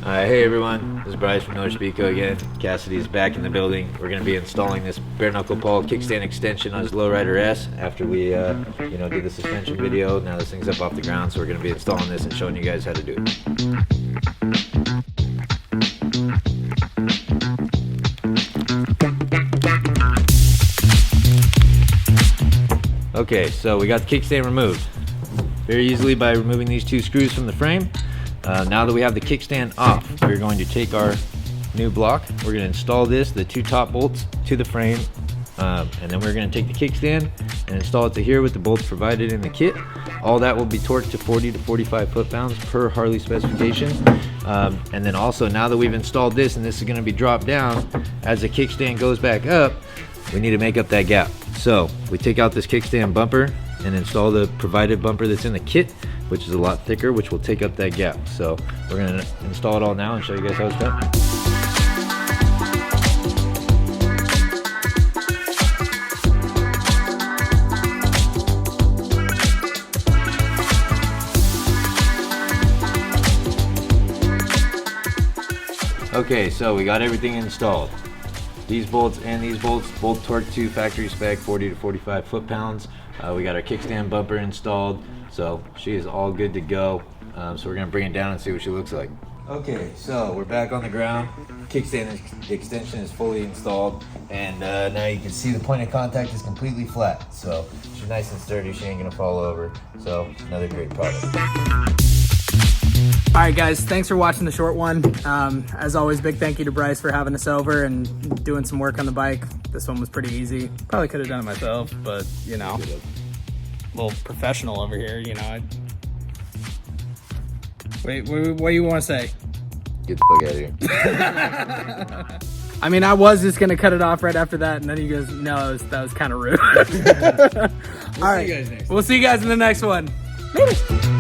Hey everyone, this is Bryce from Northspeco again. Cassidy's back in the building. We're going to be installing this bare knuckle Paul kickstand extension on his Lowrider S after we did the suspension video. Now this thing's up off the ground, so we're going to be installing this and showing you guys how to do it. Okay, so we got the kickstand removed very easily by removing these two screws from the frame. Now that we have the kickstand off, we're going to take our new block. We're going to install the two top bolts to the frame, and then we're going to take the kickstand and install it to here with the bolts provided in the kit. All that will be torqued to 40 to 45 foot-pounds per Harley specification. And then also, now that we've installed this and this is going to be dropped down, as the kickstand goes back up, we need to make up that gap. So we take out this kickstand bumper and install the provided bumper that's in the kit, which is a lot thicker, which will take up that gap. So we're gonna install it all now and show you guys how it's done. Okay, so we got everything installed. These bolts and these bolts, both torqued to factory spec, 40 to 45 foot-pounds. We got our kickstand bumper installed, so she is all good to go. So we're gonna bring it down and see what she looks like. Okay, so we're back on the ground. Kickstand extension is fully installed, and now you can see the point of contact is completely flat. So she's nice and sturdy, she ain't gonna fall over. So another great product. All right, guys, thanks for watching the short one. As always, big thank you to Bryce for having us over and doing some work on the bike. This one was pretty easy. Probably could have done it myself, but you know, a little professional over here, you know. Wait, what do you want to say? Get the fuck out of here. I mean, I was just gonna cut it off right after that, and then he goes, no, that was kind of rude. All right, we'll see you guys in the next one. Later.